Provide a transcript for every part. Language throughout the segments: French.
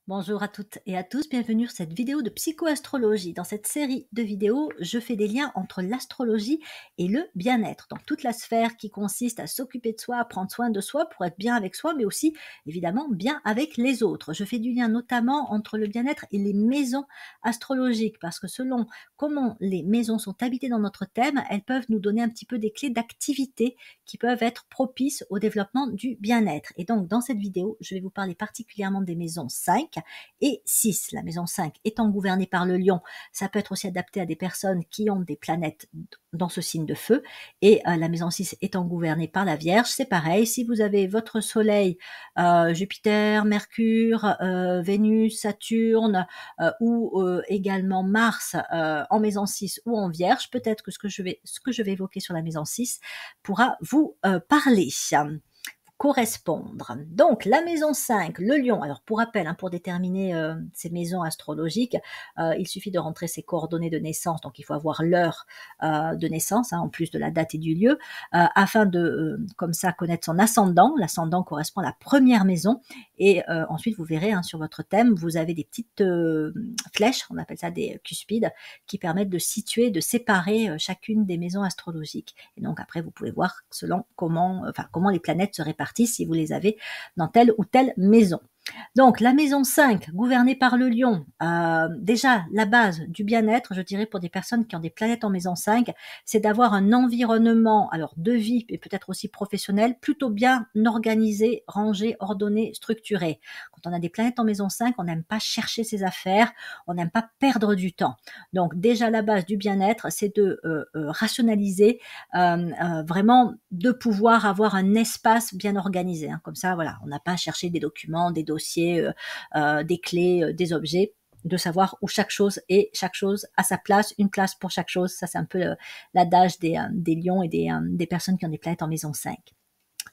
Bonjour à toutes et à tous, bienvenue sur cette vidéo de psychoastrologie. Dans cette série de vidéos, je fais des liens entre l'astrologie et le bien-être. Donc toute la sphère qui consiste à s'occuper de soi, à prendre soin de soi pour être bien avec soi, mais aussi évidemment bien avec les autres. Je fais du lien notamment entre le bien-être et les maisons astrologiques, parce que selon comment les maisons sont habitées dans notre thème, elles peuvent nous donner un petit peu des clés d'activité qui peuvent être propices au développement du bien-être. Et donc dans cette vidéo, je vais vous parler particulièrement des maisons 5 et 6. La maison 5 étant gouvernée par le lion, ça peut être aussi adapté à des personnes qui ont des planètes dans ce signe de feu. Et la maison 6 étant gouvernée par la Vierge, c'est pareil. Si vous avez votre Soleil, Jupiter, Mercure, Vénus, Saturne ou également Mars en maison 6 ou en Vierge, peut-être que ce que je vais évoquer sur la maison 6 pourra vous parler, correspondre. Donc, la maison 5, le lion. Alors, pour rappel, pour déterminer ces maisons astrologiques, il suffit de rentrer ses coordonnées de naissance. Donc, il faut avoir l'heure de naissance, en plus de la date et du lieu, afin de, comme ça, connaître son ascendant. L'ascendant correspond à la première maison. Et ensuite, vous verrez, sur votre thème, vous avez des petites flèches, on appelle ça des cuspides, qui permettent de situer, de séparer chacune des maisons astrologiques. Et donc, après, vous pouvez voir selon comment les planètes se répartissent si vous les avez dans telle ou telle maison. Donc, la maison 5, gouvernée par le lion, déjà, la base du bien-être, je dirais, pour des personnes qui ont des planètes en maison 5, c'est d'avoir un environnement, alors de vie, et peut-être aussi professionnel, plutôt bien organisé, rangé, ordonné, structuré. Quand on a des planètes en maison 5, on n'aime pas chercher ses affaires, on n'aime pas perdre du temps. Donc, déjà, la base du bien-être, c'est de rationaliser, vraiment de pouvoir avoir un espace bien organisé. Comme ça, voilà, on n'a pas à chercher des documents, des dossiers, des clés, des objets, de savoir où chaque chose est, chaque chose à sa place, une place pour chaque chose. Ça, c'est un peu l'adage des lions et des personnes qui ont des planètes en maison 5.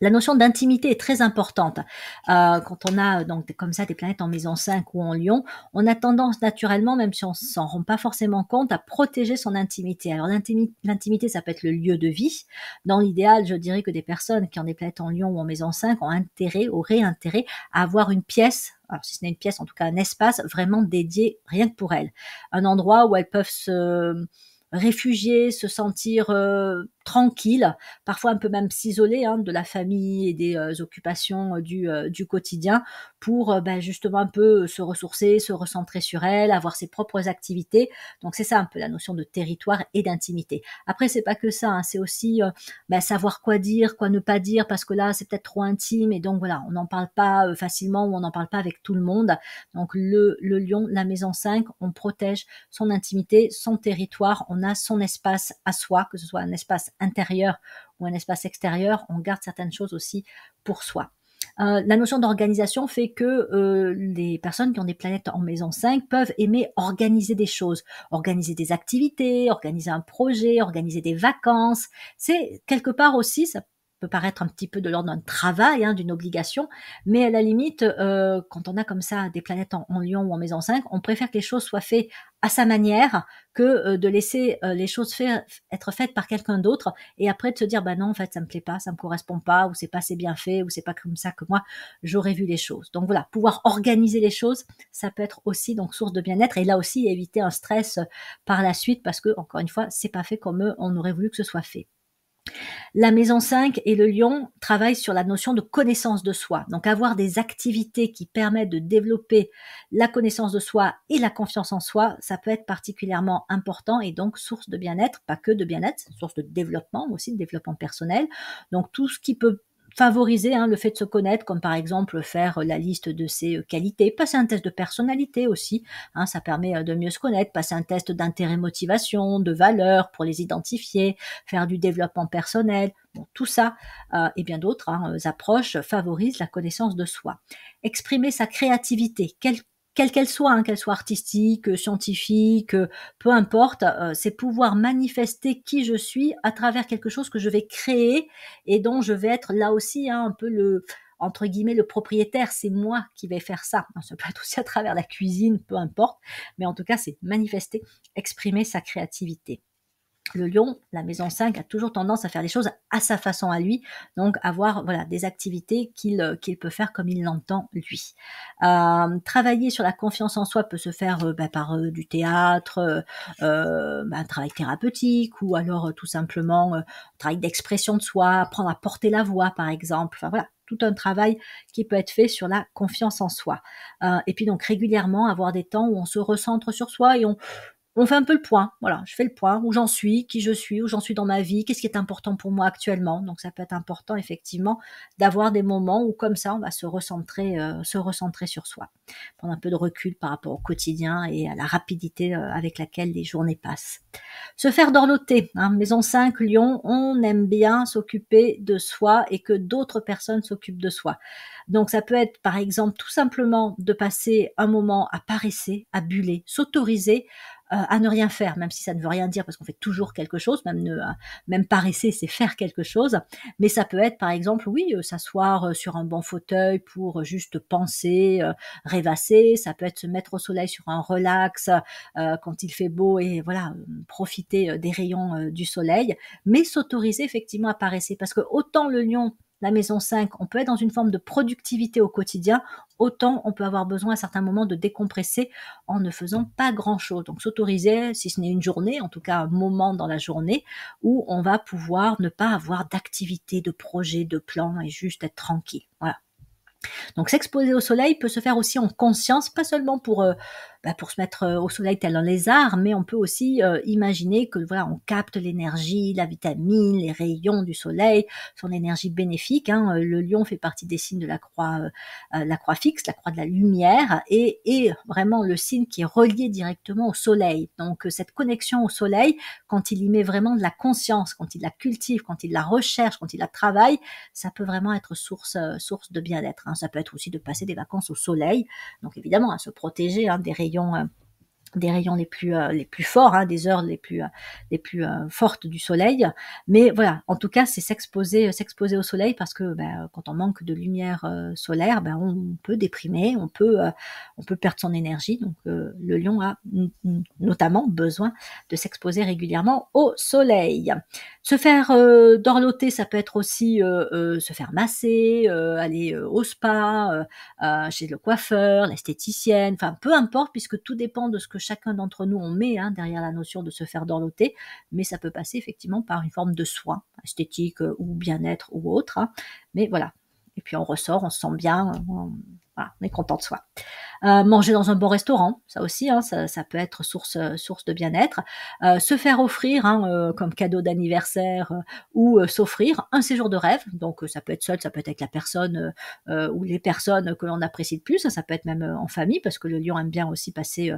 La notion d'intimité est très importante. Quand on a donc comme ça des planètes en maison 5 ou en lion, on a tendance naturellement, même si on s'en rend pas forcément compte, à protéger son intimité. Alors l'intimité, ça peut être le lieu de vie. Dans l'idéal, je dirais que des personnes qui ont des planètes en lion ou en maison 5 auraient intérêt à avoir une pièce, alors si ce n'est une pièce, en tout cas un espace vraiment dédié rien que pour elles. Un endroit où elles peuvent se réfugier, se sentir tranquille, parfois un peu même s'isoler de la famille et des occupations du quotidien pour justement un peu se ressourcer, se recentrer sur elle, avoir ses propres activités. Donc c'est ça un peu la notion de territoire et d'intimité. Après c'est pas que ça, c'est aussi savoir quoi dire, quoi ne pas dire, parce que là c'est peut-être trop intime et donc voilà, on n'en parle pas facilement ou on n'en parle pas avec tout le monde. Donc le lion, la maison 5, on protège son intimité, son territoire, on a son espace à soi, que ce soit un espace intérieur ou un espace extérieur, on garde certaines choses aussi pour soi. La notion d'organisation fait que les personnes qui ont des planètes en maison 5 peuvent aimer organiser des choses, organiser des activités, organiser un projet, organiser des vacances. C'est quelque part aussi, ça peut paraître un petit peu de l'ordre d'un travail, d'une obligation, mais à la limite, quand on a comme ça des planètes en lion ou en maison 5, on préfère que les choses soient faites à sa manière que de laisser les choses être faites par quelqu'un d'autre et après de se dire non en fait ça me plaît pas, ça me correspond pas ou c'est pas assez bien fait ou c'est pas comme ça que moi j'aurais vu les choses. Donc voilà, pouvoir organiser les choses, ça peut être aussi donc source de bien-être et là aussi éviter un stress par la suite parce que encore une fois c'est pas fait comme on aurait voulu que ce soit fait. La maison 5 et le lion travaillent sur la notion de connaissance de soi. Donc avoir des activités qui permettent de développer la connaissance de soi et la confiance en soi, ça peut être particulièrement important et donc source de bien-être, pas que de bien-être, source de développement aussi, de développement personnel. Donc tout ce qui peut favoriser le fait de se connaître, comme par exemple faire la liste de ses qualités, passer un test de personnalité aussi, ça permet de mieux se connaître, passer un test d'intérêt-motivation, de valeur pour les identifier, faire du développement personnel. Bon, tout ça et bien d'autres approches favorisent la connaissance de soi. Exprimer sa créativité, quelle qu'elle soit artistique, scientifique, peu importe, c'est pouvoir manifester qui je suis à travers quelque chose que je vais créer et dont je vais être là aussi un peu entre guillemets le propriétaire, c'est moi qui vais faire ça. Ça peut être aussi à travers la cuisine, peu importe, mais en tout cas c'est manifester, exprimer sa créativité. Le lion, la maison 5, a toujours tendance à faire les choses à sa façon à lui, donc avoir voilà des activités qu'il peut faire comme il l'entend lui. Travailler sur la confiance en soi peut se faire, par, du théâtre, un travail thérapeutique ou alors, tout simplement, un travail d'expression de soi, apprendre à porter la voix par exemple. Enfin voilà, tout un travail qui peut être fait sur la confiance en soi. Et puis donc régulièrement avoir des temps où on se recentre sur soi et on fait un peu le point, voilà, je fais le point, où j'en suis, qui je suis, où j'en suis dans ma vie, qu'est-ce qui est important pour moi actuellement. Donc ça peut être important effectivement d'avoir des moments où comme ça on va se recentrer sur soi. Prendre un peu de recul par rapport au quotidien et à la rapidité, avec laquelle les journées passent. Se faire dorloter, hein, maison 5, Lyon, on aime bien s'occuper de soi et que d'autres personnes s'occupent de soi. Donc ça peut être par exemple tout simplement de passer un moment à paresser, à buller, s'autoriser à ne rien faire, même si ça ne veut rien dire parce qu'on fait toujours quelque chose, même paresser, c'est faire quelque chose. Mais ça peut être par exemple, oui, s'asseoir sur un bon fauteuil pour juste penser, rêvasser. Ça peut être se mettre au soleil sur un relax quand il fait beau et voilà, profiter des rayons du soleil, mais s'autoriser effectivement à paresser parce que autant le lion, la maison 5, on peut être dans une forme de productivité au quotidien, autant on peut avoir besoin à certains moments de décompresser en ne faisant pas grand-chose. Donc s'autoriser, si ce n'est une journée, en tout cas un moment dans la journée, où on va pouvoir ne pas avoir d'activité, de projet, de plan et juste être tranquille. Voilà. Donc s'exposer au soleil peut se faire aussi en conscience, pas seulement pour se mettre au soleil tel un lézard, mais on peut aussi imaginer que voilà, on capte l'énergie, la vitamine, les rayons du soleil, son énergie bénéfique. Hein. Le lion fait partie des signes de la croix fixe, la croix de la lumière, et vraiment le signe qui est relié directement au soleil. Donc cette connexion au soleil, quand il y met vraiment de la conscience, quand il la cultive, quand il la recherche, quand il la travaille, ça peut vraiment être source de bien-être. Hein. Ça peut être aussi de passer des vacances au soleil, donc évidemment à se protéger des rayons les plus forts, hein, des heures les plus fortes du soleil. Mais voilà, en tout cas, c'est s'exposer au soleil parce que quand on manque de lumière solaire, on peut déprimer, on peut perdre son énergie. Donc le lion a notamment besoin de s'exposer régulièrement au soleil. Se faire dorloter, ça peut être aussi se faire masser, aller au spa, chez le coiffeur, l'esthéticienne, enfin peu importe puisque tout dépend de ce que chacun d'entre nous on met hein, derrière la notion de se faire dorloter, mais ça peut passer effectivement par une forme de soin esthétique ou bien-être ou autre. Hein. Mais voilà. Et puis on ressort, on se sent bien, voilà, on est content de soi. Manger dans un bon restaurant, ça aussi, hein, ça peut être source de bien-être. Se faire offrir hein, comme cadeau d'anniversaire ou s'offrir un séjour de rêve. Donc ça peut être seul, ça peut être avec la personne ou les personnes que l'on apprécie le plus. Ça peut être même en famille parce que le lion aime bien aussi passer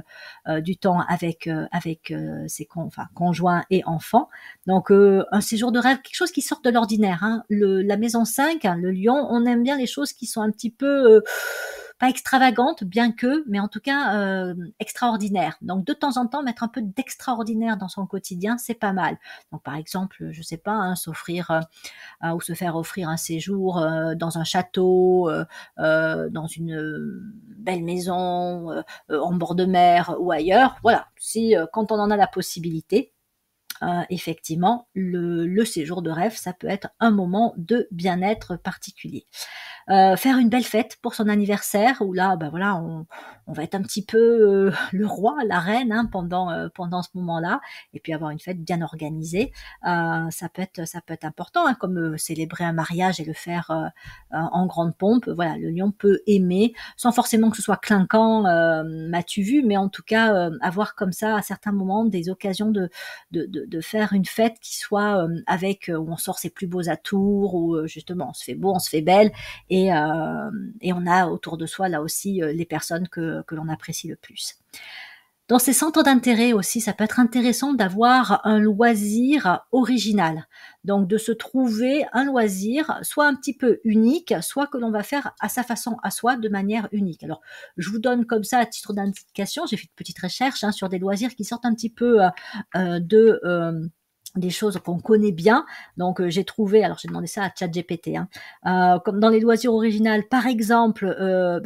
du temps avec ses conjoints et enfants. Donc un séjour de rêve, quelque chose qui sort de l'ordinaire. Hein. La maison 5, hein, le lion, on aime bien les choses qui sont un petit peu pas extravagante, bien que, mais en tout cas extraordinaire. Donc de temps en temps, mettre un peu d'extraordinaire dans son quotidien, c'est pas mal. Donc par exemple, je sais pas, hein, s'offrir ou se faire offrir un séjour dans un château, dans une belle maison, en bord de mer ou ailleurs. Voilà, si quand on en a la possibilité, effectivement, le séjour de rêve, ça peut être un moment de bien-être particulier. Faire une belle fête pour son anniversaire où là, voilà, on va être un petit peu le roi, la reine hein, pendant ce moment-là, et puis avoir une fête bien organisée. Ça peut être important, hein, comme célébrer un mariage et le faire en grande pompe. Voilà, le lion peut aimer, sans forcément que ce soit clinquant, m'as-tu vu, mais en tout cas avoir comme ça à certains moments des occasions de faire une fête qui soit avec où on sort ses plus beaux atours, où justement on se fait beau, on se fait belle et on a autour de soi là aussi les personnes que l'on apprécie le plus. Dans ces centres d'intérêt aussi, ça peut être intéressant d'avoir un loisir original. Donc de se trouver un loisir soit un petit peu unique, soit que l'on va faire à sa façon, à soi, de manière unique. Alors, je vous donne comme ça à titre d'indication, j'ai fait une petite recherche hein, sur des loisirs qui sortent un petit peu des choses qu'on connaît bien. Donc j'ai trouvé, alors j'ai demandé ça à ChatGPT, hein, comme dans les loisirs originales, par exemple,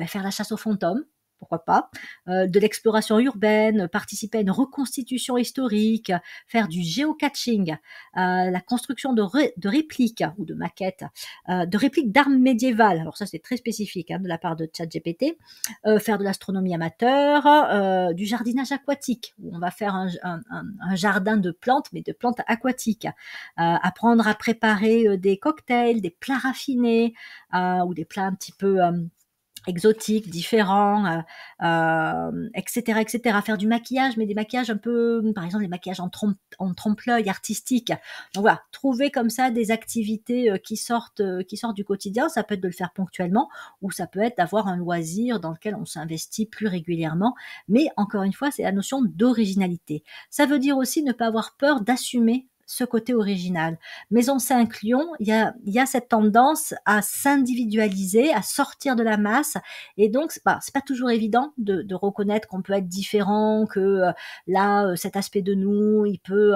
faire la chasse aux fantômes, pourquoi pas, de l'exploration urbaine, participer à une reconstitution historique, faire du géocaching, la construction de répliques ou de répliques d'armes médiévales. Alors ça, c'est très spécifique de la part de ChatGPT. Faire de l'astronomie amateur, du jardinage aquatique, où on va faire un jardin de plantes, mais de plantes aquatiques. Apprendre à préparer des cocktails, des plats raffinés, ou des plats un petit peu exotiques, différents, etc., etc. Faire du maquillage, mais des maquillages un peu, par exemple, les maquillages en trompe-l'œil artistique. Donc voilà, trouver comme ça des activités qui sortent du quotidien. Ça peut être de le faire ponctuellement, ou ça peut être d'avoir un loisir dans lequel on s'investit plus régulièrement. Mais encore une fois, c'est la notion d'originalité. Ça veut dire aussi ne pas avoir peur d'assumer ce côté original. Maison 5 Lyon, il y a cette tendance à s'individualiser, à sortir de la masse, et donc c'est pas toujours évident de reconnaître qu'on peut être différent, que là, cet aspect de nous, il peut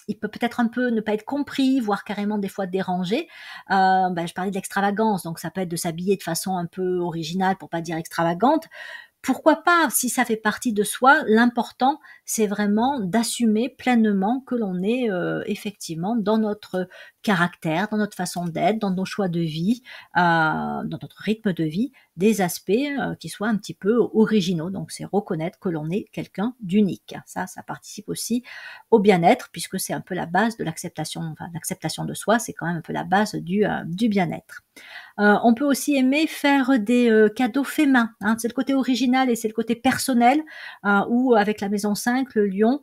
peut-être un peu ne pas être compris, voire carrément des fois dérangé. Je parlais de l'extravagance, donc ça peut être de s'habiller de façon un peu originale, pour pas dire extravagante. Pourquoi pas, si ça fait partie de soi, l'important, c'est vraiment d'assumer pleinement que l'on est effectivement dans notre caractère, dans notre façon d'être, dans nos choix de vie, dans notre rythme de vie, des aspects qui soient un petit peu originaux. Donc c'est reconnaître que l'on est quelqu'un d'unique. Ça participe aussi au bien-être, puisque c'est un peu la base de l'acceptation, enfin l'acceptation de soi, c'est quand même un peu la base du bien-être. On peut aussi aimer faire des cadeaux faits main. C'est le côté original et c'est le côté personnel, ou avec la maison 5, le lion,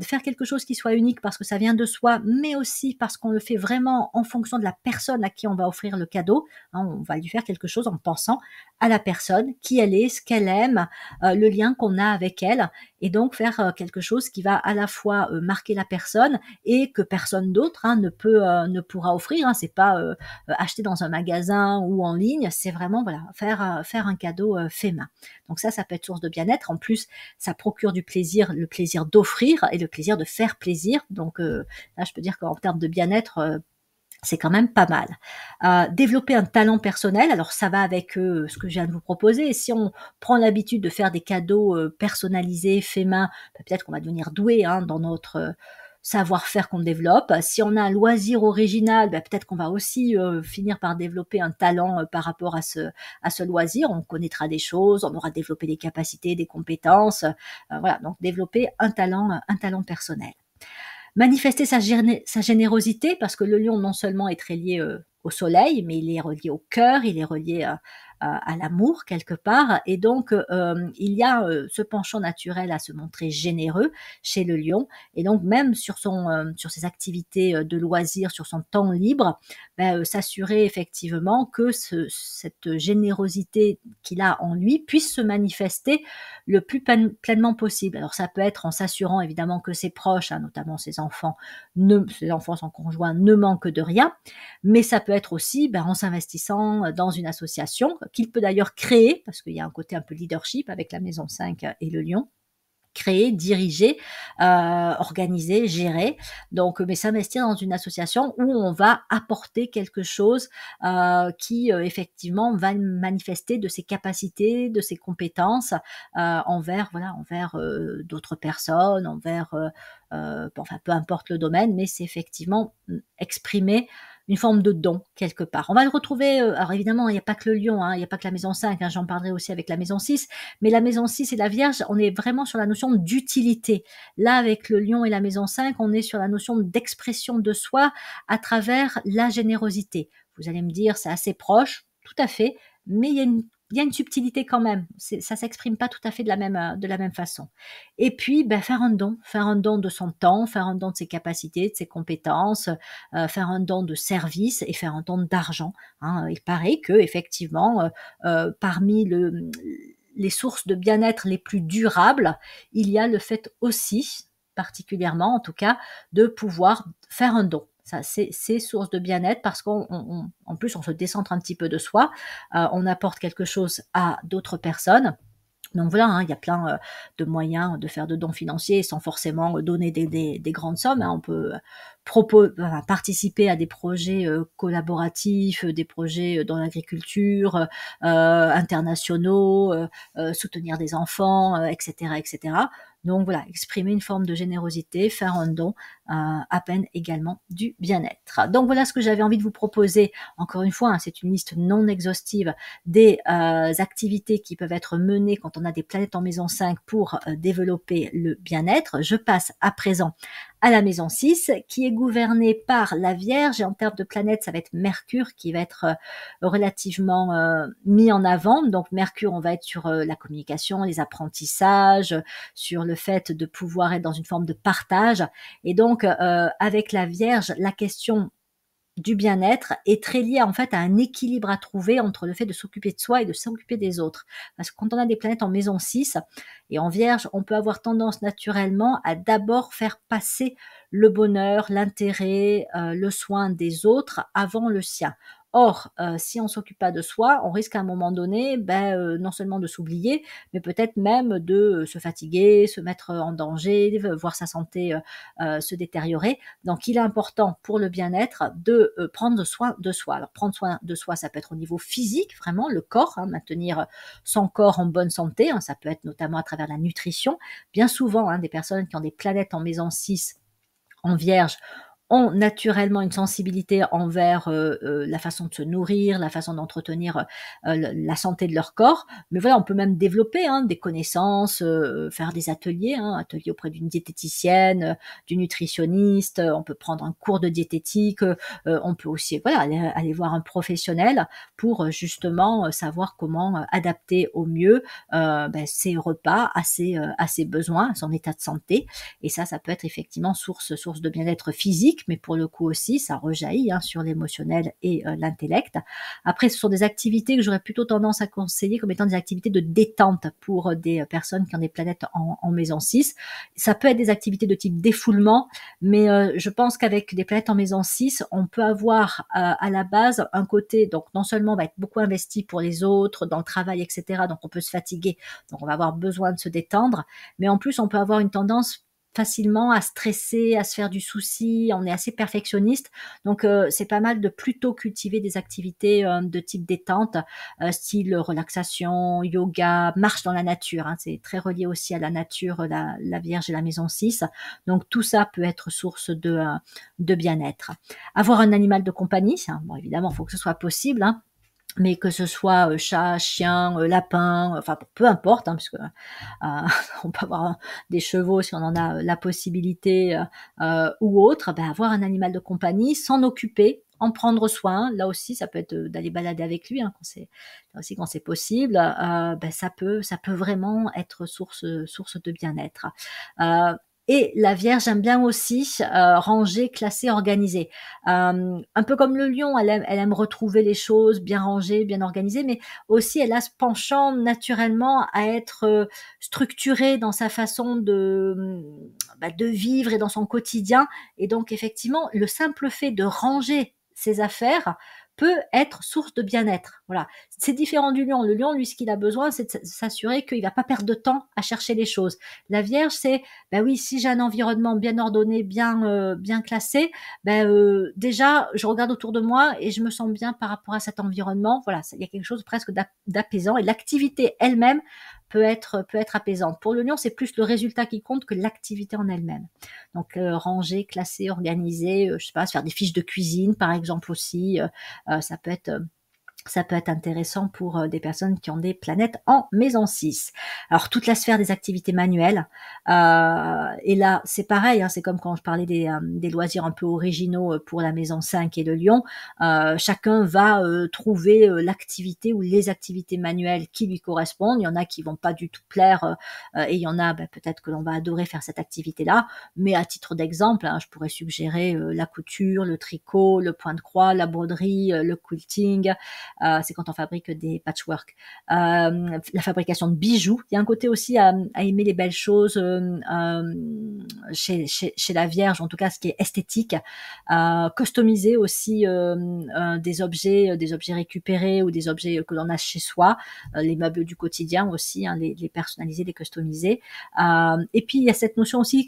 faire quelque chose qui soit unique parce que ça vient de soi, mais aussi parce qu'on le fait vraiment en fonction de la personne à qui on va offrir le cadeau. On va lui faire quelque chose en pensant à la personne, qui elle est, ce qu'elle aime, le lien qu'on a avec elle, et donc faire quelque chose qui va à la fois marquer la personne et que personne d'autre ne pourra offrir. C'est pas acheter dans un magasin ou en ligne, c'est vraiment voilà faire un cadeau fait main. Donc ça peut être source de bien-être. En plus, ça procure du plaisir, le plaisir d'offrir et le plaisir de faire plaisir. Donc là, je peux dire qu'en termes de bien-être, c'est quand même pas mal. Développer un talent personnel, alors ça va avec ce que je viens de vous proposer. Si on prend l'habitude de faire des cadeaux personnalisés, faits main, peut-être qu'on va devenir doué dans notre savoir-faire qu'on développe. Si on a un loisir original, peut-être qu'on va aussi finir par développer un talent par rapport à ce loisir. On connaîtra des choses, on aura développé des capacités, des compétences. Voilà, donc développer un talent personnel. Manifester sa générosité, parce que le lion non seulement est très lié au soleil, mais il est relié au cœur, il est relié à l'amour quelque part, et donc il y a ce penchant naturel à se montrer généreux chez le lion, et donc même sur ses activités de loisirs, sur son temps libre, s'assurer effectivement que cette générosité qu'il a en lui puisse se manifester le plus pleinement possible. Alors ça peut être en s'assurant évidemment que ses proches, notamment ses enfants, son conjoint, ne manquent de rien, mais ça peut être aussi en s'investissant dans une association qu'il peut d'ailleurs créer, parce qu'il y a un côté un peu leadership avec la maison 5 et le lion, créer, diriger, organiser, gérer. Donc, mais s'investir dans une association où on va apporter quelque chose qui effectivement va manifester de ses capacités, de ses compétences envers d'autres personnes, peu importe le domaine, mais c'est effectivement exprimer une forme de don quelque part. On va le retrouver, alors évidemment, il n'y a pas que le lion, il n'y a pas que la maison 5, j'en parlerai aussi avec la maison 6, mais la maison 6 et la Vierge, on est vraiment sur la notion d'utilité. Là, avec le lion et la maison 5, on est sur la notion d'expression de soi à travers la générosité. Vous allez me dire, c'est assez proche, tout à fait, mais il y a une subtilité quand même. Ça s'exprime pas tout à fait de la même façon. Et puis, faire un don de son temps, faire un don de ses capacités, de ses compétences, faire un don de service et faire un don d'argent. Il paraît que effectivement, parmi les sources de bien-être les plus durables, il y a le fait aussi, particulièrement en tout cas, de pouvoir faire un don. Ça, c'est source de bien-être parce qu'en plus, on se décentre un petit peu de soi, on apporte quelque chose à d'autres personnes. Donc voilà, hein, il y a plein de moyens de faire de dons financiers sans forcément donner des grandes sommes, hein. On peut participer à des projets collaboratifs, des projets dans l'agriculture, internationaux, soutenir des enfants, etc., etc. Donc voilà, exprimer une forme de générosité, faire un don, appelle également du bien-être. Donc voilà ce que j'avais envie de vous proposer. Encore une fois, hein, c'est une liste non exhaustive des activités qui peuvent être menées quand on a des planètes en maison 5 pour développer le bien-être. Je passe à présent à la maison 6 qui est gouvernée par la Vierge, et en termes de planètes, ça va être Mercure qui va être relativement mis en avant. Donc Mercure, on va être sur la communication, les apprentissages, sur le fait de pouvoir être dans une forme de partage. Et donc avec la Vierge, la question du bien-être est très lié en fait à un équilibre à trouver entre le fait de s'occuper de soi et de s'occuper des autres. Parce que quand on a des planètes en maison 6 et en Vierge, on peut avoir tendance naturellement à d'abord faire passer le bonheur, l'intérêt, le soin des autres avant le sien. Or, si on s'occupe pas de soi, on risque à un moment donné, non seulement de s'oublier, mais peut-être même de se fatiguer, se mettre en danger, voir sa santé se détériorer. Donc, il est important pour le bien-être de prendre soin de soi. Alors, prendre soin de soi, ça peut être au niveau physique, vraiment, le corps, hein, maintenir son corps en bonne santé. Hein, ça peut être notamment à travers la nutrition. Bien souvent, hein, des personnes qui ont des planètes en maison 6 en Vierge ont naturellement une sensibilité envers la façon de se nourrir, la façon d'entretenir la santé de leur corps. Mais voilà, on peut même développer hein, des connaissances, faire des ateliers, hein, ateliers auprès d'une diététicienne, du nutritionniste. On peut prendre un cours de diététique. On peut aussi voilà aller voir un professionnel pour justement savoir comment adapter au mieux ses repas à ses besoins, à son état de santé. Et ça peut être effectivement source de bien-être physique, mais pour le coup aussi, ça rejaillit hein, sur l'émotionnel et l'intellect. Après, ce sont des activités que j'aurais plutôt tendance à conseiller comme étant des activités de détente pour des personnes qui ont des planètes en maison 6. Ça peut être des activités de type défoulement, mais je pense qu'avec des planètes en maison 6, on peut avoir à la base un côté, donc non seulement on va être beaucoup investi pour les autres, dans le travail, etc., donc on peut se fatiguer, donc on va avoir besoin de se détendre, mais en plus on peut avoir une tendance facilement à stresser, à se faire du souci, on est assez perfectionniste, donc c'est pas mal de plutôt cultiver des activités de type détente, style relaxation, yoga, marche dans la nature, hein, c'est très relié aussi à la nature, la Vierge et la maison 6, donc tout ça peut être source de bien-être. Avoir un animal de compagnie, hein, bon évidemment il faut que ce soit possible, hein, mais que ce soit chat, chien, lapin, enfin peu importe, hein, puisque on peut avoir des chevaux si on en a la possibilité ou autre, avoir un animal de compagnie, s'en occuper, en prendre soin. Là aussi, ça peut être d'aller balader avec lui, hein, quand c'est possible. Ça peut vraiment être source de bien-être. Et la Vierge aime bien aussi ranger, classer, organiser. Un peu comme le lion, elle aime retrouver les choses bien rangées, bien organisées, mais aussi elle a ce penchant naturellement à être structurée dans sa façon de vivre et dans son quotidien. Et donc effectivement, le simple fait de ranger ses affaires peut être source de bien-être. Voilà, c'est différent du lion. Le lion, lui, ce qu'il a besoin, c'est de s'assurer qu'il va pas perdre de temps à chercher les choses. La Vierge, c'est oui, si j'ai un environnement bien ordonné, bien classé, déjà je regarde autour de moi et je me sens bien par rapport à cet environnement. Voilà, il y a quelque chose presque d'apaisant et l'activité elle-même peut être apaisante. Pour le lion, c'est plus le résultat qui compte que l'activité en elle-même. Donc ranger, classer, organiser, je sais pas, se faire des fiches de cuisine par exemple aussi, ça peut être intéressant pour des personnes qui ont des planètes en maison 6. Alors, toute la sphère des activités manuelles. Et là, c'est pareil, hein, c'est comme quand je parlais des loisirs un peu originaux pour la maison 5 et le lion. Chacun va trouver l'activité ou les activités manuelles qui lui correspondent. Il y en a qui vont pas du tout plaire et il y en a peut-être que l'on va adorer faire cette activité-là. Mais à titre d'exemple, hein, je pourrais suggérer la couture, le tricot, le point de croix, la broderie, le quilting, c'est quand on fabrique des patchwork. La fabrication de bijoux. Il y a un côté aussi à aimer les belles choses chez la Vierge, en tout cas ce qui est esthétique. Customiser aussi des objets récupérés ou des objets que l'on a chez soi, les meubles du quotidien aussi, hein, les personnaliser, les customiser. Et puis il y a cette notion aussi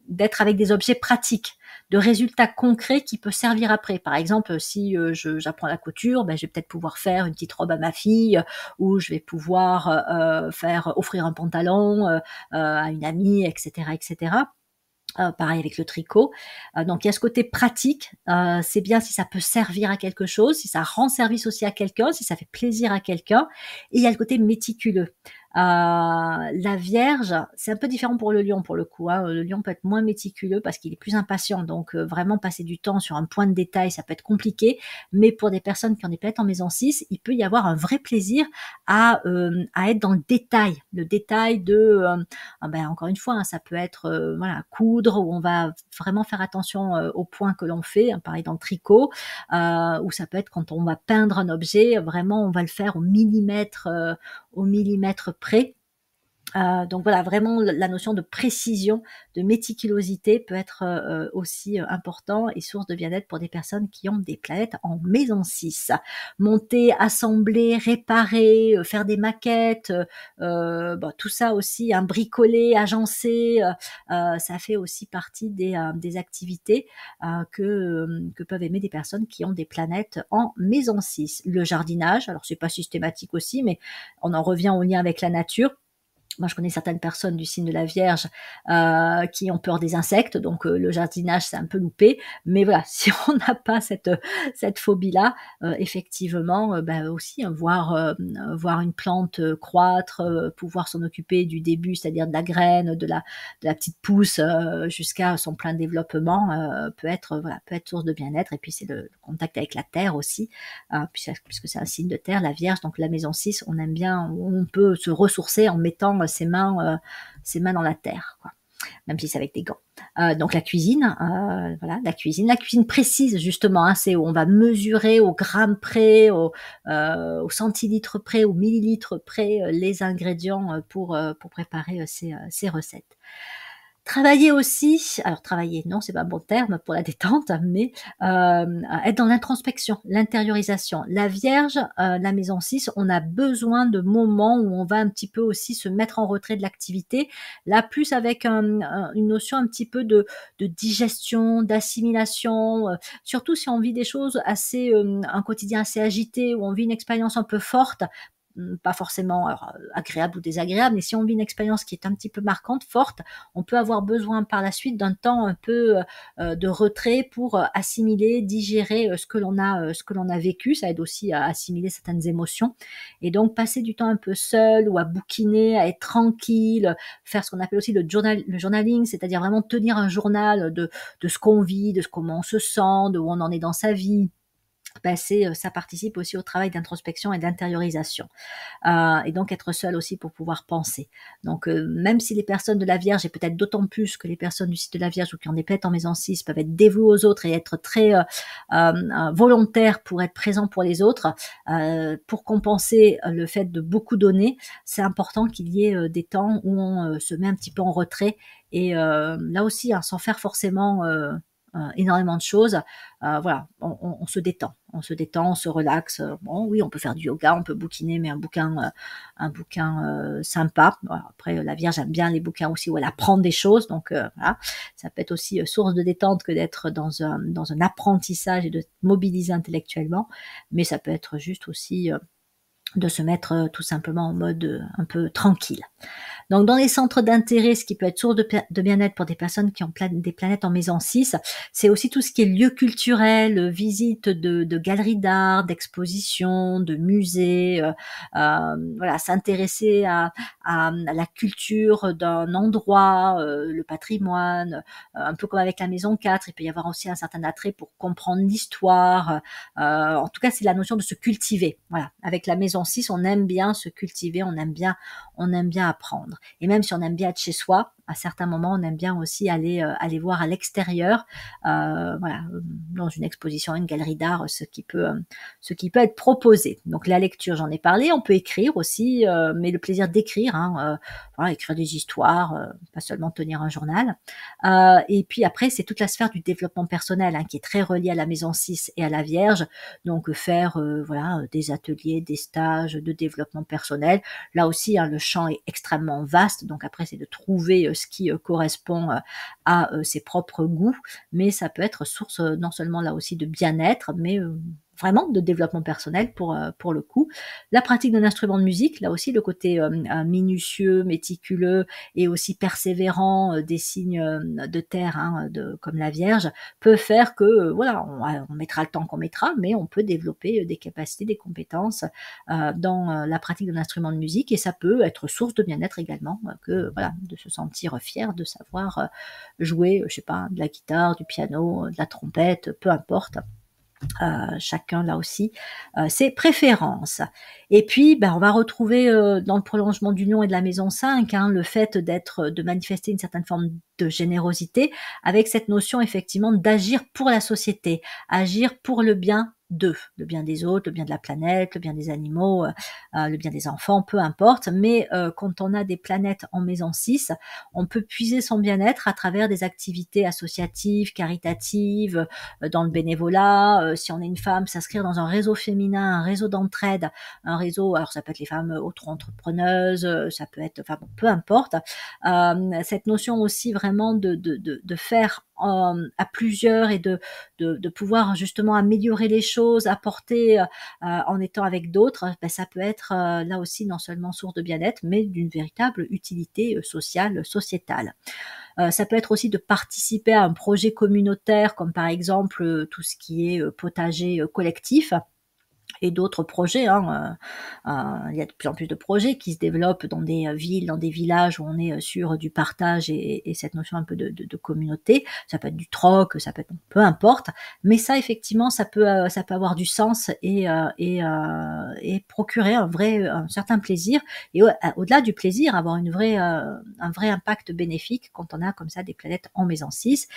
d'être avec des objets pratiques, de résultats concrets qui peuvent servir après. Par exemple, si j'apprends la couture, ben, je vais peut-être pouvoir faire une petite robe à ma fille, ou je vais pouvoir offrir un pantalon à une amie, etc., etc. Pareil avec le tricot. Donc il y a ce côté pratique. C'est bien si ça peut servir à quelque chose, si ça rend service aussi à quelqu'un, si ça fait plaisir à quelqu'un. Et il y a le côté méticuleux. La Vierge, c'est un peu différent pour le Lion pour le coup. Hein. Le Lion peut être moins méticuleux parce qu'il est plus impatient. Donc vraiment passer du temps sur un point de détail, ça peut être compliqué. Mais pour des personnes qui ont des planètes en maison 6, il peut y avoir un vrai plaisir à être dans le détail. Le détail de, encore une fois, hein, ça peut être voilà, coudre, où on va vraiment faire attention aux points que l'on fait, hein, pareil dans le tricot, ou ça peut être quand on va peindre un objet, vraiment on va le faire au millimètre près. Donc voilà, vraiment la notion de précision, de méticulosité peut être aussi important et source de bien-être pour des personnes qui ont des planètes en maison 6. Monter, assembler, réparer, faire des maquettes, tout ça aussi, hein, bricoler, agencer, ça fait aussi partie des activités que peuvent aimer des personnes qui ont des planètes en maison 6. Le jardinage, alors c'est pas systématique aussi, mais on en revient au lien avec la nature. Moi, je connais certaines personnes du signe de la Vierge qui ont peur des insectes, donc le jardinage, c'est un peu loupé. Mais voilà, si on n'a pas cette phobie-là, effectivement, aussi voir une plante croître, pouvoir s'en occuper du début, c'est-à-dire de la graine, de la petite pousse jusqu'à son plein développement, peut être source de bien-être. Et puis c'est le contact avec la terre aussi, puisque c'est un signe de terre, la Vierge. Donc la maison 6, on aime bien, on peut se ressourcer en mettant ses mains dans la terre, quoi. Même si c'est avec des gants. Donc la cuisine, la cuisine précise justement, hein, c'est où on va mesurer au gramme près, au centilitre près, au millilitre près les ingrédients pour préparer ces recettes. Travailler aussi, alors travailler, non, c'est pas un bon terme pour la détente, mais être dans l'introspection, l'intériorisation. La Vierge, la maison 6, on a besoin de moments où on va un petit peu aussi se mettre en retrait de l'activité, là plus avec une notion un petit peu de digestion, d'assimilation, surtout si on vit des choses assez, un quotidien assez agité, où on vit une expérience un peu forte, pas forcément agréable ou désagréable, mais si on vit une expérience qui est un petit peu marquante, forte, on peut avoir besoin par la suite d'un temps un peu de retrait pour assimiler, digérer ce que l'on a vécu. Ça aide aussi à assimiler certaines émotions. Et donc passer du temps un peu seul ou à bouquiner, à être tranquille, faire ce qu'on appelle aussi le journaling, c'est-à-dire vraiment tenir un journal de ce qu'on vit, de comment on se sent, de où on en est dans sa vie. Ça participe aussi au travail d'introspection et d'intériorisation. Et donc être seul aussi pour pouvoir penser. Donc même si les personnes de la Vierge, et peut-être d'autant plus que les personnes du site de la Vierge ou qui ont des planètes en maison 6 peuvent être dévouées aux autres et être très volontaires pour être présents pour les autres, pour compenser le fait de beaucoup donner, c'est important qu'il y ait des temps où on se met un petit peu en retrait et là aussi, hein, sans faire forcément énormément de choses, voilà, on se détend, on se relaxe. Bon, oui, on peut faire du yoga, on peut bouquiner, mais un bouquin sympa. Voilà, après, la Vierge aime bien les bouquins aussi où elle apprend des choses, donc voilà, ça peut être aussi source de détente que d'être dans un apprentissage et de mobiliser intellectuellement, mais ça peut être juste aussi de se mettre tout simplement en mode un peu tranquille. Donc dans les centres d'intérêt, ce qui peut être source de bien-être pour des personnes qui ont des planètes en maison 6, c'est aussi tout ce qui est lieu culturel, visite de galeries d'art, d'expositions, de musées, voilà, s'intéresser à la culture d'un endroit, le patrimoine, un peu comme avec la maison 4, il peut y avoir aussi un certain attrait pour comprendre l'histoire. En tout cas, c'est la notion de se cultiver. Voilà, avec la maison 6, on aime bien se cultiver, on aime bien apprendre. Et même si on aime bien être chez soi, à certains moments, on aime bien aussi aller voir à l'extérieur, voilà, dans une exposition, une galerie d'art, ce qui peut être proposé. Donc la lecture, j'en ai parlé, on peut écrire aussi, mais le plaisir d'écrire, hein, voilà, écrire des histoires, pas seulement tenir un journal. Et puis après, c'est toute la sphère du développement personnel, hein, qui est très reliée à la maison 6 et à la Vierge. Donc faire voilà, des ateliers, des stages de développement personnel. Là aussi, hein, le champ est extrêmement vaste. Donc après, c'est de trouver ce qui correspond à ses propres goûts. Mais ça peut être source non seulement là aussi de bien-être, mais vraiment de développement personnel pour le coup. La pratique d'un instrument de musique, là aussi le côté minutieux, méticuleux et aussi persévérant des signes de terre, hein, comme la Vierge, peut faire que voilà, on mettra le temps qu'on mettra, mais on peut développer des capacités, des compétences dans la pratique d'un instrument de musique, et ça peut être source de bien-être également, que voilà, de se sentir fier de savoir jouer, je sais pas, de la guitare, du piano, de la trompette, peu importe. Chacun là aussi ses préférences. Et puis on va retrouver dans le prolongement du lion et de la maison 5, hein, le fait de manifester une certaine forme de générosité, avec cette notion effectivement d'agir pour la société, agir pour le bien d'eux, le bien des autres, le bien de la planète, le bien des animaux, le bien des enfants, peu importe. Mais quand on a des planètes en maison 6, on peut puiser son bien-être à travers des activités associatives, caritatives, dans le bénévolat. Si on est une femme, s'inscrire dans un réseau féminin, un réseau d'entraide, un réseau, alors ça peut être les femmes auto-entrepreneuses, ça peut être, enfin bon, peu importe. Cette notion aussi vraiment de faire à plusieurs, et de pouvoir justement améliorer les choses, apporter en étant avec d'autres, ça peut être là aussi non seulement source de bien-être, mais d'une véritable utilité sociale, sociétale. Ça peut être aussi de participer à un projet communautaire, comme par exemple tout ce qui est potager collectif, et d'autres projets, hein. Il y a de plus en plus de projets qui se développent dans des villes, dans des villages où on est sur du partage et cette notion un peu de communauté. Ça peut être du troc, ça peut être, peu importe. Mais ça, effectivement, ça peut avoir du sens et procurer un certain plaisir. Et au-delà du plaisir, avoir un vrai impact bénéfique quand on a comme ça des planètes en maison 6.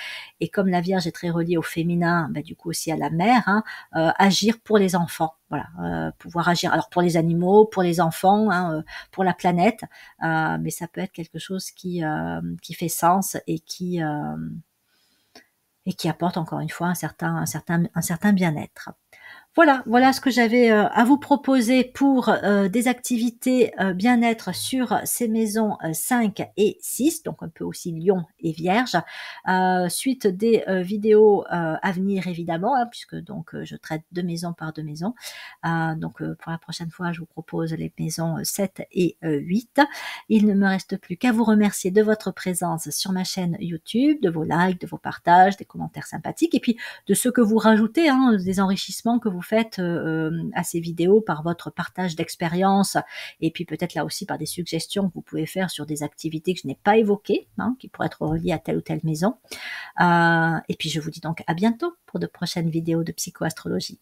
Et comme la Vierge est très reliée au féminin, du coup aussi à la mère, hein, agir pour les enfants. Voilà, pouvoir agir alors pour les animaux, pour les enfants, hein, pour la planète, mais ça peut être quelque chose qui fait sens et qui apporte encore une fois un certain bien-être. Voilà ce que j'avais à vous proposer pour des activités bien-être sur ces maisons 5 et 6, donc un peu aussi Lion et Vierge. Suite des vidéos à venir évidemment, hein, puisque donc je traite de maison par de maison. Donc pour la prochaine fois, je vous propose les maisons 7 et 8. Il ne me reste plus qu'à vous remercier de votre présence sur ma chaîne YouTube, de vos likes, de vos partages, des commentaires sympathiques, et puis de ce que vous rajoutez, hein, des enrichissements que vous faites à ces vidéos par votre partage d'expérience, et puis peut-être là aussi par des suggestions que vous pouvez faire sur des activités que je n'ai pas évoquées, hein, qui pourraient être reliées à telle ou telle maison. Et puis je vous dis donc à bientôt pour de prochaines vidéos de psychoastrologie.